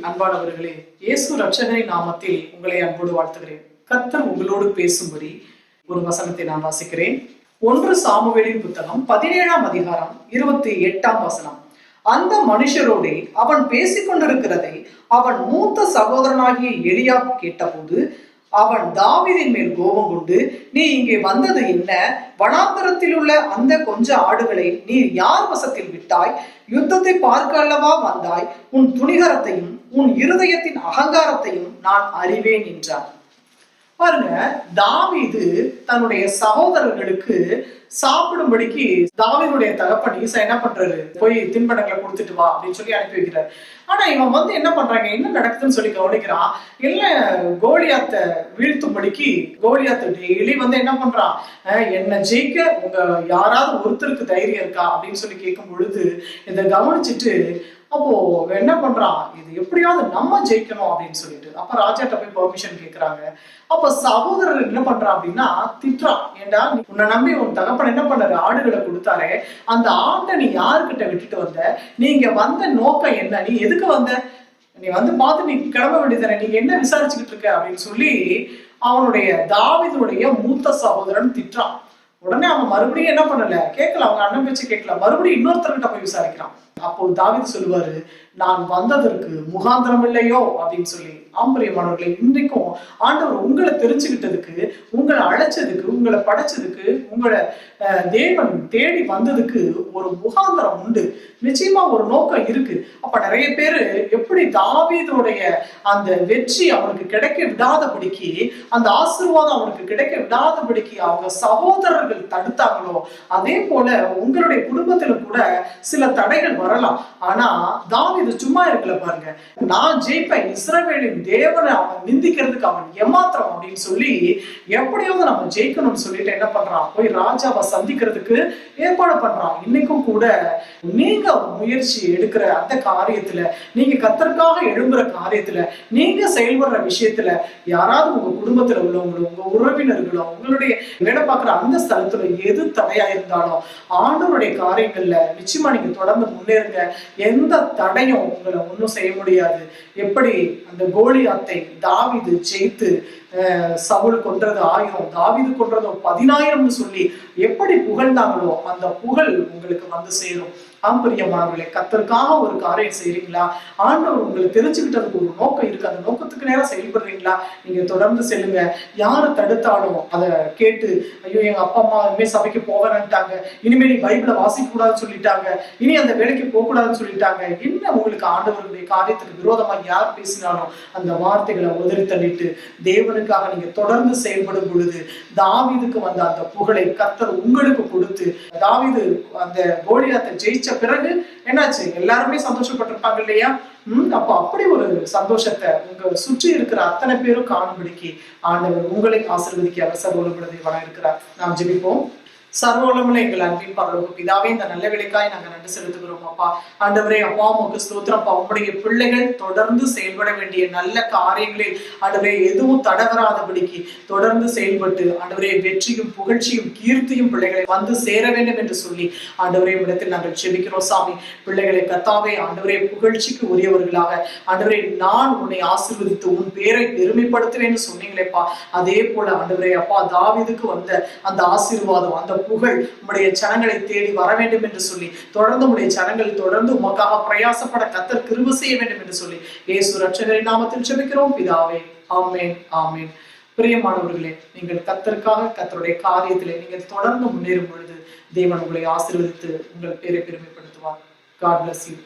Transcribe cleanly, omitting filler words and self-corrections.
அன்பானவர்களே, இயேசு ரட்சகரின் நாமத்தில் உங்களை அன்போடு வாழ்த்துகிறேன். கர்த்தர் உங்களோடு பேசும்படி ஒரு வசனத்தை நான் வாசிக்கிறேன். 1 சாமுவேலின் புத்தகம் 17ஆம் அதிகாரம் 28ஆம் வசனம். அந்த மனுஷரோடே அவன் பேசிக் கொண்டிருக்கிறதை அவன் மூத்த சகோதரனாகிய எலியாப் கேட்டபோது அவன் தாவீதின் மேல் கோபம் கொண்டு, நீ இங்கே வந்தது என்ன? வனாந்தரத்தில் உள்ள அந்த கொஞ்ச ஆடுகளை நீ யார் வசத்தில் விட்டாய்? யுத்தத்தை பார்க்க அல்லவா வந்தாய்? உன் துணிகரத்தையும் உன் இருதயத்தின் அகங்காரத்தையும் நான் அறிவேன் என்றான். பாருங்க, தாவீது தன்னுடைய சகோதரர்களுக்கு சாப்பிடும்படிக்கு தாவீதுடைய தகப்பன் ஈசா என்ன பண்றாரு, போய் தின்பண்டங்களை கொடுத்துட்டு வா அப்படின்னு சொல்லி அனுப்பி வைக்கிறார். ஆனா இவன் என்ன பண்றாங்க, என்ன நடக்குதுன்னு சொல்லி கவனிக்கிறான். இல்ல, கோலியாத்தை வீழ்த்தும்படிக்கு கோலியாத்து டெய்லி என்ன பண்றான், என்ன ஜெயிக்க உங்க யாராவது ஒருத்தருக்கு தைரியம் இருக்கா அப்படின்னு சொல்லி கேட்கும் பொழுது இதை கவனிச்சுட்டு அப்போ என்ன பண்றான், இது எப்படியாவது நம்ம ஜெயிக்கணும் அப்படின்னு சொல்லிட்டு அப்ப ராஜாட்ட போய் பெர்மிஷன் கேட்கிறாங்க. அப்ப சகோதரர் என்ன பண்றான் அப்படின்னா திட்டுறான். ஏண்டா, உன்னை நம்பி உன் தகப்பன் என்ன பண்ணாரு, ஆடுகளை கொடுத்தாரு, அந்த ஆட்டை நீ யாருக்கிட்ட விட்டுட்டு வந்த? நீங்க வந்த நோக்கம் என்ன? நீ எதுக்கு வந்த? நீ பார்த்து நீ கிளம்ப வேண்டியதானே, நீங்க என்ன விசாரிச்சுக்கிட்டு இருக்க அப்படின்னு சொல்லி அவனுடைய தாவீதுடைய மூத்த சகோதரன் திட்டுறான். உடனே அவன் மறுபடியும் என்ன பண்ணல, கேட்கல, அவங்க அண்ணன் பேச்சு கேட்கல, மறுபடியும் இன்னொருத்தர்கிட்ட போய் விசாரிக்கிறான். அப்போ தாவீது சொல்லுவாரு, நான் வந்ததற்கு முகாந்திரம் இல்லையோ அப்படின்னு சொல்லி. ஆம்பரியமானவர்களை, இன்றைக்கும் ஆண்டவர் உங்களை தெரிஞ்சுக்கிட்டதுக்கு, உங்களை அழைச்சதுக்கு, உங்களை படைச்சதுக்கு, உங்களை தேவன் தேடி வந்ததுக்கு ஒரு முகாந்திரம் உண்டு. நிச்சயமா ஒரு நோக்கம் இருக்கு. அப்ப நிறைய பேரு எப்படி தாவீதுடைய அந்த வெற்றி அவனுக்கு கிடைக்க விடாதபடிக்கு, அந்த ஆசீர்வாதம் அவனுக்கு கிடைக்க விடாதபடிக்கு அவங்க சகோதரர்கள் தடுத்தாங்களோ, அதே போல உங்களுடைய குடும்பத்திலும் கூட சில தடைகள் வரலாம். ஆனா தாவீது சும்மா இருக்கல. பாருங்க, நான் ஜெயிப்பேன், இஸ்ரவேலின் தேவனை அவன் நிந்திக்கிறதுக்கு அவன் ஏமாத்திரம் அப்படின்னு சொல்லி எப்படியாவது நம்ம ஜெயிக்கணும்னு சொல்லிட்டு என்ன பண்றான், போய் ராஜாவை சந்திக்கிறதுக்கு ஏற்பாடு பண்றான். இன்னைக்கும் கூட நீங்க முயற்சி எடுக்கிற அந்த காரியத்துல, நீங்க கர்த்தருக்காக எழும்புற காரியத்துல, நீங்க செயல்படுற விஷயத்துல யாராவது உங்க குடும்பத்துல உள்ளவங்களோ, உங்க உறவினர்களோ, உங்களுடைய வேலை பார்க்குற அந்த ஸ்தலத்துல எது தடையா இருந்தாலும் ஆண்டவருடைய காரியங்கள்ல நிச்சயமா நீங்க தொடர்ந்து முன்னேறுங்க. எந்த தடையும் உங்களை ஒன்றும் செய்ய முடியாது. எப்படி அந்த கோலியாத்தை தாவீது ஜெயித்து சவுல் கொன்றது 1000, தாவீது கொன்றது 10,000 சொல்லி எப்படி புகழ்ந்தாங்களோ அந்த புகழ் உங்களுக்கு வந்து சேரும். ஆம்பரியமானவர்களே, கர்த்தருக்காக ஒரு காரியம் செய்யறீங்களா? ஆண்டவர் உங்களை தெரிஞ்சுக்கிட்டதுக்கு ஒரு நோக்கம் இருக்கு. அந்த நோக்கத்துக்கு நேரம் செயல்படுறீங்களா? நீங்க தொடர்ந்து செல்லுங்க. யாரு தடுத்தாலும் அதை கேட்டு, ஐயோ எங்க அப்பா அம்மா இனிமே சபைக்கு போகணும்ட்டாங்க, இனிமே நீ பைபிளை வாசிக்க கூடாதுன்னு சொல்லிட்டாங்க, இனி அந்த வேலைக்கு போக கூடாதுன்னு சொல்லிட்டாங்க, என்ன உங்களுக்கு ஆண்டவருடைய காரியத்துக்கு விரோதமா யார் பேசினாலும் அந்த வார்த்தைகளை உதறி தள்ளிட்டு தேவனுக்காக நீங்க தொடர்ந்து செயல்படும் பொழுது தாவீதுக்கு வந்த அந்த புகழை கர்த்தர் உங்களுக்கு கொடுத்து, தாவீது அந்த கோலியாத்தை ஜெயிச்ச பிறகு என்னாச்சு, எல்லாருமே சந்தோஷப்பட்டிருப்பாங்க இல்லையா? அப்ப அப்படி ஒரு சந்தோஷத்தை உங்க சுற்றி இருக்கிற அத்தனை பேரும் காணும்படிக்கு ஆண்டவர் உங்களை ஆசீர்வதிக்க அவர் சர்வவல்லமையுள்ளவராக இருக்கிறார். நாம் ஜெபிப்போம். சர்வவல்லமையுள்ள எங்கள் அன்பின் பரலோக பிதாவே, இந்த நல்ல வேலைக்காய் நாங்கள் நன்றி செலுத்துகிறோம். அப்பா ஆண்டவரே, அப்பா உமக்கு ஸ்தோத்திரம். அப்பா உங்களுடைய பிள்ளைகள் தொடர்ந்து செயல்பட வேண்டிய நல்ல காரியங்களில் ஆண்டவரே எதுவும் தடவராதபடிக்கு தொடர்ந்து செயல்பட்டு ஆண்டவரே வெற்றியும் புகழ்ச்சியும் கீர்த்தியும் பிள்ளைகளை வந்து சேர வேண்டும் என்று சொல்லி ஆண்டவரே இடத்தில் நாங்கள் செபிக்கிறோம். சாமி, பிள்ளைகளை கர்த்தாவே ஆண்டவரே புகழ்ச்சிக்கு உரியவர்களாக ஆண்டவரே நான் உன்னை ஆசீர்வதித்து உன் பேரை பெருமைப்படுத்துவேன்னு சொன்னீங்களேப்பா, அதே போல ஆண்டவரே அப்பா தாவீதுக்கு வந்த அந்த ஆசீர்வாதம், அந்த புகழ் உம்முடைய ஜனங்களை தேடி வர வேண்டும் என்று சொல்லி தொடர்ந்து உம்முடைய ஜனங்கள் தொடர்ந்து உமக்காக பிரயாசப்பட கர்த்தர் கிருபை செய்ய வேண்டும் என்று சொல்லி இயேசு ரட்சகரின் நாமத்தில் ஜெபிக்கிறோம் பிதாவே. ஆமென், ஆமென். பிரியமானவர்களே, நீங்கள் கர்த்தருக்காக கர்த்தருடைய காரியத்திலே நீங்கள் தொடர்ந்து முன்னேறும் பொழுது தேவன் உங்களை ஆசீர்வதித்து உங்கள் பேரை பெருமைப்படுத்துவார். God bless you.